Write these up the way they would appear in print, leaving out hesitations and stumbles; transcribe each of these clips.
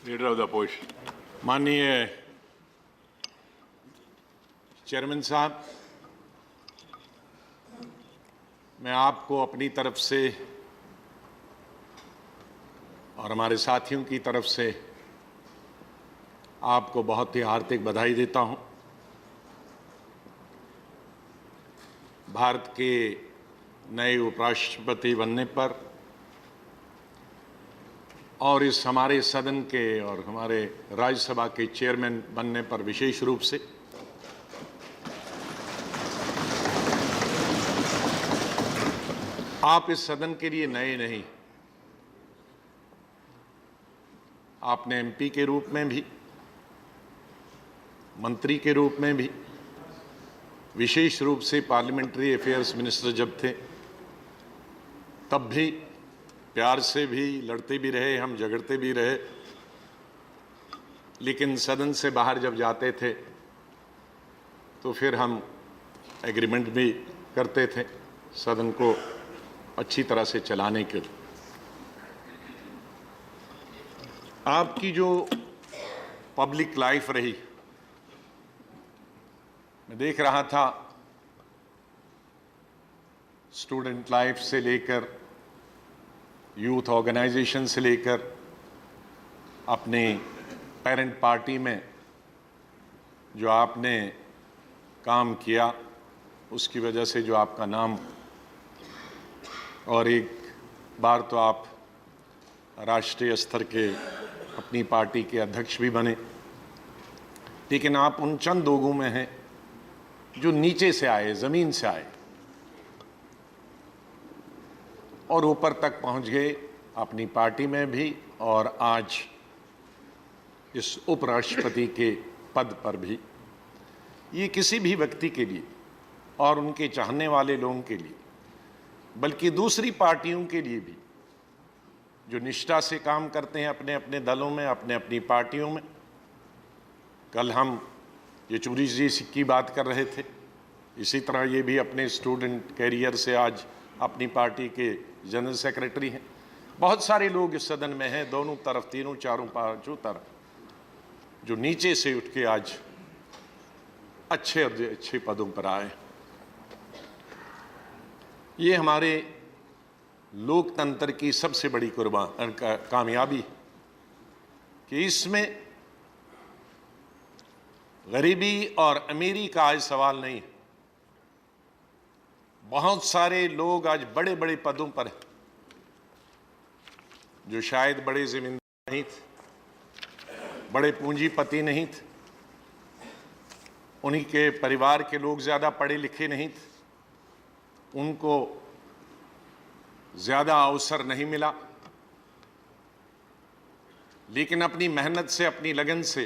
Leader of the opposition. माननीय chairman साहब, मैं आपको अपनी तरफ से और हमारे साथियों की तरफ से आपको बहुत ही हार्दिक बधाई देता हूं। भारत के नए उपराष्ट्रपति बनने पर और इस हमारे सदन के और हमारे राज्यसभा के चेयरमैन बनने पर विशेष रूप से आप इस सदन के लिए नए नहीं, आपने एमपी के रूप में भी, मंत्री के रूप में भी, विशेष रूप से पार्लियामेंट्री अफेयर्स मिनिस्टर जब थे तब भी प्यार से भी लड़ते भी रहे, हम झगड़ते भी रहे, लेकिन सदन से बाहर जब जाते थे तो फिर हम एग्रीमेंट भी करते थे सदन को अच्छी तरह से चलाने के लिए। आपकी जो पब्लिक लाइफ रही, मैं देख रहा था, स्टूडेंट लाइफ से लेकर यूथ ऑर्गेनाइजेशन से लेकर अपने पेरेंट पार्टी में जो आपने काम किया उसकी वजह से जो आपका नाम, और एक बार तो आप राष्ट्रीय स्तर के अपनी पार्टी के अध्यक्ष भी बने, लेकिन आप उन चंद लोगों में हैं जो नीचे से आए, जमीन से आए और ऊपर तक पहुंच गए अपनी पार्टी में भी, और आज इस उपराष्ट्रपति के पद पर भी। ये किसी भी व्यक्ति के लिए और उनके चाहने वाले लोगों के लिए, बल्कि दूसरी पार्टियों के लिए भी जो निष्ठा से काम करते हैं अपने अपने दलों में, अपने अपनी पार्टियों में। कल हम येचुरी जी की बात कर रहे थे, इसी तरह ये भी अपने स्टूडेंट कैरियर से आज अपनी पार्टी के जनरल सेक्रेटरी हैं। बहुत सारे लोग इस सदन में हैं, दोनों तरफ, तीनों चारों पांचों तरफ, जो नीचे से उठ के आज अच्छे पदों पर आए। ये हमारे लोकतंत्र की सबसे बड़ी कामयाबी कि इसमें गरीबी और अमीरी का आज सवाल नहीं है। बहुत सारे लोग आज बड़े बड़े पदों पर हैं जो शायद बड़े जिम्मेदार नहीं थे, बड़े पूंजीपति नहीं थे, उन्हीं के परिवार के लोग ज़्यादा पढ़े लिखे नहीं थे, उनको ज़्यादा अवसर नहीं मिला, लेकिन अपनी मेहनत से, अपनी लगन से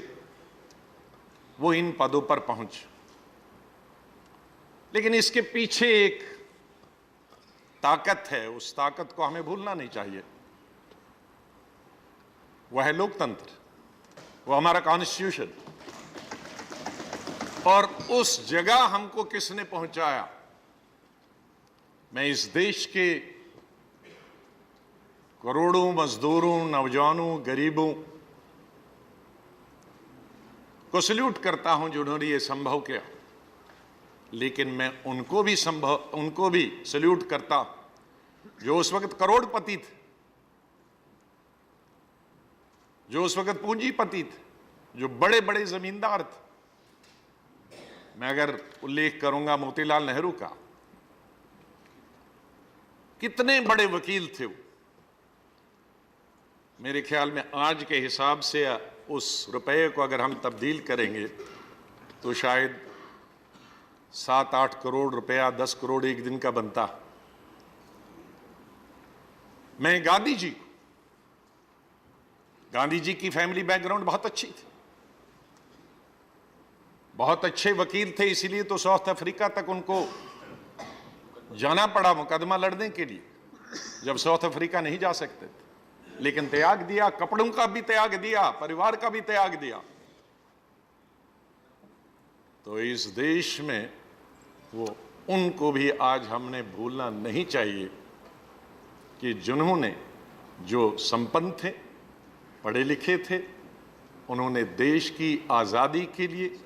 वो इन पदों पर पहुंचे। लेकिन इसके पीछे एक ताकत है, उस ताकत को हमें भूलना नहीं चाहिए। वह है लोकतंत्र, वो हमारा कॉन्स्टिट्यूशन। और उस जगह हमको किसने पहुंचाया? मैं इस देश के करोड़ों मजदूरों, नौजवानों, गरीबों को सल्यूट करता हूं जिन्होंने ये संभव किया, लेकिन मैं उनको भी सल्यूट करता जो उस वक्त करोड़पति थे, जो उस वक्त पूंजीपति थे, जो बड़े बड़े जमींदार थे। मैं अगर उल्लेख करूंगा मोतीलाल नेहरू का, कितने बड़े वकील थे वो। मेरे ख्याल में आज के हिसाब से उस रुपये को अगर हम तब्दील करेंगे तो शायद 7-8 करोड़ रुपया, 10 करोड़ एक दिन का बनता। मैं गांधी जी की फैमिली बैकग्राउंड बहुत अच्छी थी, बहुत अच्छे वकील थे, इसीलिए तो साउथ अफ्रीका तक उनको जाना पड़ा मुकदमा लड़ने के लिए, जब साउथ अफ्रीका नहीं जा सकते थे। लेकिन त्याग दिया, कपड़ों का भी त्याग दिया, परिवार का भी त्याग दिया। तो इस देश में वो उनको भी आज हमने भूलना नहीं चाहिए कि जिन्होंने, जो संपन्न थे, पढ़े लिखे थे, उन्होंने देश की आज़ादी के लिए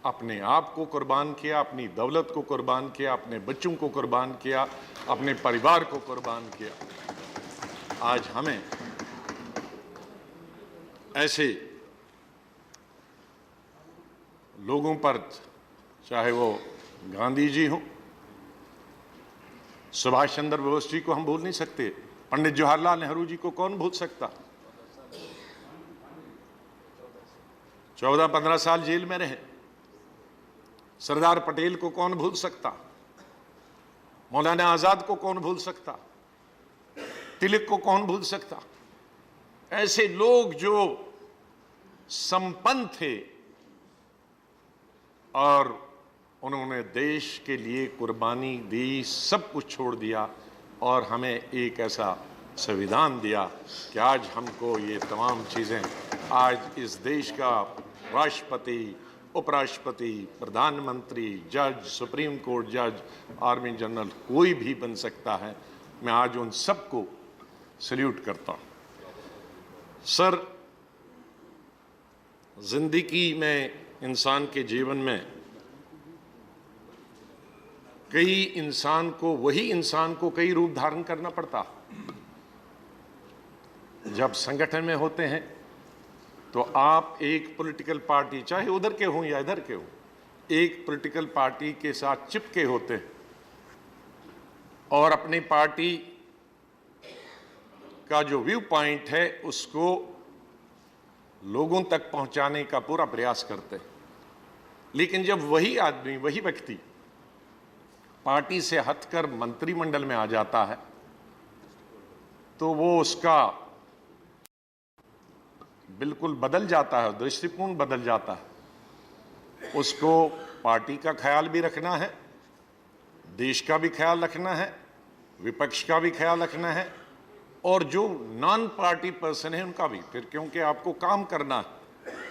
अपने आप को कुर्बान किया, अपनी दौलत को कुर्बान किया, अपने बच्चों को कुर्बान किया, अपने परिवार को कुर्बान किया। आज हमें ऐसे लोगों पर, चाहे वो गांधी जी हों, सुभाष चंद्र बोस जी को हम भूल नहीं सकते, पंडित जवाहरलाल नेहरू जी को कौन भूल सकता। 14-15 साल जेल में रहे। सरदार पटेल को कौन भूल सकता, मौलाना आजाद को कौन भूल सकता, तिलक को कौन भूल सकता। ऐसे लोग जो संपन्न थे और उन्होंने देश के लिए कुर्बानी दी, सब कुछ छोड़ दिया और हमें एक ऐसा संविधान दिया कि आज हमको ये तमाम चीज़ें, आज इस देश का राष्ट्रपति, उपराष्ट्रपति, प्रधानमंत्री, जज, सुप्रीम कोर्ट जज, आर्मी जनरल कोई भी बन सकता है। मैं आज उन सबको सल्यूट करता हूँ। सर, जिंदगी में, इंसान के जीवन में वही इंसान को कई रूप धारण करना पड़ता। जब संगठन में होते हैं तो आप एक पॉलिटिकल पार्टी, चाहे उधर के हों या इधर के हों, एक पॉलिटिकल पार्टी के साथ चिपके होते हैं और अपनी पार्टी का जो व्यू पॉइंट है उसको लोगों तक पहुंचाने का पूरा प्रयास करते हैं। लेकिन जब वही आदमी, वही व्यक्ति पार्टी से हटकर मंत्रिमंडल में आ जाता है तो वो उसका बिल्कुल बदल जाता है, दृष्टिकोण बदल जाता है। उसको पार्टी का ख्याल भी रखना है, देश का भी ख्याल रखना है, विपक्ष का भी ख्याल रखना है और जो नॉन पार्टी पर्सन है उनका भी। फिर क्योंकि आपको काम करना है,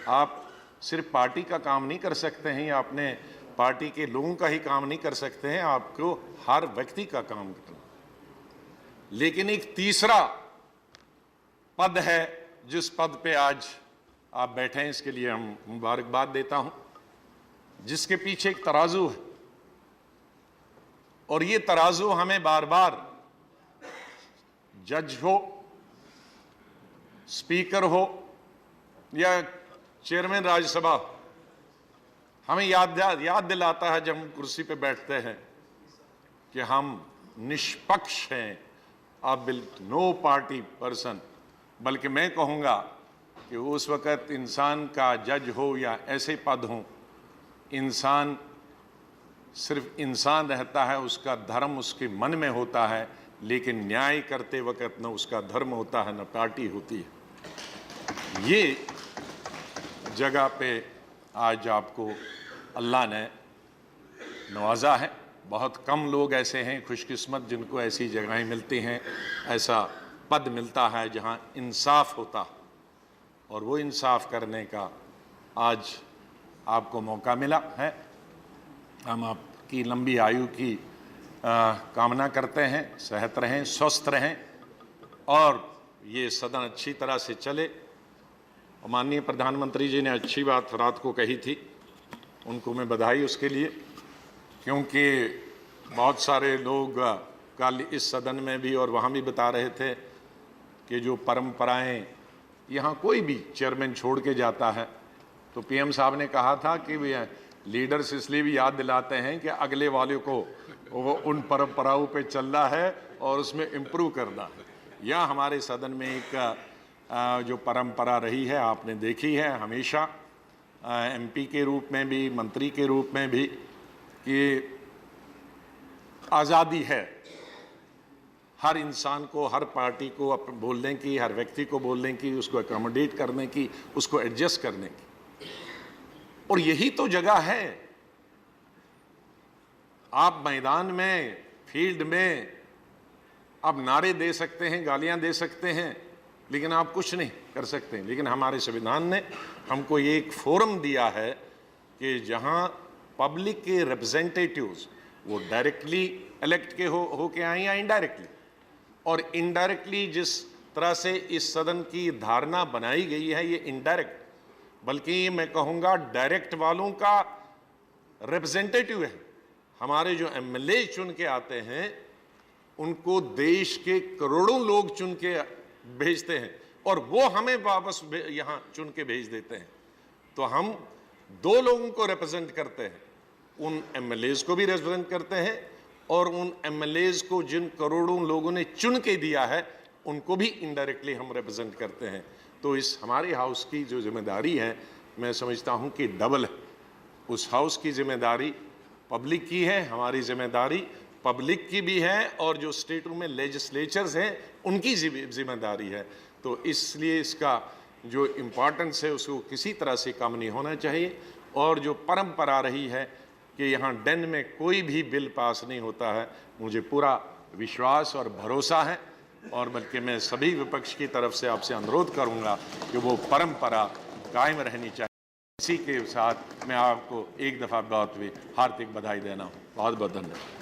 आप सिर्फ पार्टी का काम नहीं कर सकते हैं या अपने पार्टी के लोगों का ही काम नहीं कर सकते हैं, आपको हर व्यक्ति का काम करना। लेकिन एक तीसरा पद है जिस पद पे आज आप बैठे हैं, इसके लिए हम मुबारकबाद देता हूं, जिसके पीछे एक तराजू है और ये तराजू हमें बार बार जज हो, स्पीकर हो या चेयरमैन राज्यसभा, हमें याद दिलाता है जब हम कुर्सी पे बैठते हैं कि हम निष्पक्ष हैं, आप नो पार्टी पर्सन। बल्कि मैं कहूँगा कि उस वक़्त इंसान का जज हो या ऐसे पद हो, इंसान सिर्फ इंसान रहता है, उसका धर्म उसके मन में होता है, लेकिन न्याय करते वक़्त न उसका धर्म होता है न पार्टी होती है। ये जगह पे आज आपको अल्लाह ने नवाजा है। बहुत कम लोग ऐसे हैं खुशकिस्मत जिनको ऐसी जगहें मिलती हैं, ऐसा पद मिलता है जहां इंसाफ होता, और वो इंसाफ करने का आज आपको मौका मिला है। हम आपकी लंबी आयु की कामना करते हैं, सेहत रहें, स्वस्थ रहें और ये सदन अच्छी तरह से चले। माननीय प्रधानमंत्री जी ने अच्छी बात रात को कही थी, उनको मैं बधाई उसके लिए, क्योंकि बहुत सारे लोग कल इस सदन में भी और वहाँ भी बता रहे थे कि जो परंपराएं यहाँ कोई भी चेयरमैन छोड़ के जाता है, तो पीएम साहब ने कहा था कि लीडर्स इसलिए भी याद दिलाते हैं कि अगले वाले को वो उन परंपराओं पे चलना है और उसमें इम्प्रूव करना है। यह हमारे सदन में एक जो परंपरा रही है, आपने देखी है हमेशा, एमपी के रूप में भी, मंत्री के रूप में भी, कि आज़ादी है हर इंसान को, हर पार्टी को बोलने की, हर व्यक्ति को बोलने की, उसको अकोमोडेट करने की, उसको एडजस्ट करने की। और यही तो जगह है। आप मैदान में, फील्ड में आप नारे दे सकते हैं, गालियां दे सकते हैं, लेकिन आप कुछ नहीं कर सकते। लेकिन हमारे संविधान ने हमको ये एक फोरम दिया है कि जहां पब्लिक के रिप्रेजेंटेटिव्स, वो डायरेक्टली इलेक्ट के होके आए या इनडायरेक्टली, और इनडायरेक्टली जिस तरह से इस सदन की धारणा बनाई गई है, ये इनडायरेक्ट, बल्कि मैं कहूँगा डायरेक्ट वालों का रिप्रेजेंटेटिव है। हमारे जो एमएलए चुन के आते हैं उनको देश के करोड़ों लोग चुन के भेजते हैं और वो हमें वापस यहाँ चुन के भेज देते हैं। तो हम दो लोगों को रिप्रेजेंट करते हैं, उन एमएलएज को भी रिप्रेजेंट करते हैं और उन एमएलएज को जिन करोड़ों लोगों ने चुन के दिया है उनको भी इनडायरेक्टली हम रिप्रेजेंट करते हैं। तो इस हमारे हाउस की जो जिम्मेदारी है मैं समझता हूं कि डबल है। उस हाउस की जिम्मेदारी पब्लिक की है, हमारी जिम्मेदारी पब्लिक की भी है और जो स्टेटों में लेजिस्लेचर्स हैं उनकी जिम्मेदारी है। तो इसलिए इसका जो इम्पोर्टेंस है उसको किसी तरह से कम नहीं होना चाहिए। और जो परंपरा रही है कि यहाँ डेन में कोई भी बिल पास नहीं होता है, मुझे पूरा विश्वास और भरोसा है और बल्कि मैं सभी विपक्ष की तरफ से आपसे अनुरोध करूँगा कि वो परंपरा कायम रहनी चाहिए। इसी के साथ मैं आपको एक दफ़ा बहुत भी हार्दिक बधाई देना हूँ। बहुत बहुत धन्यवाद।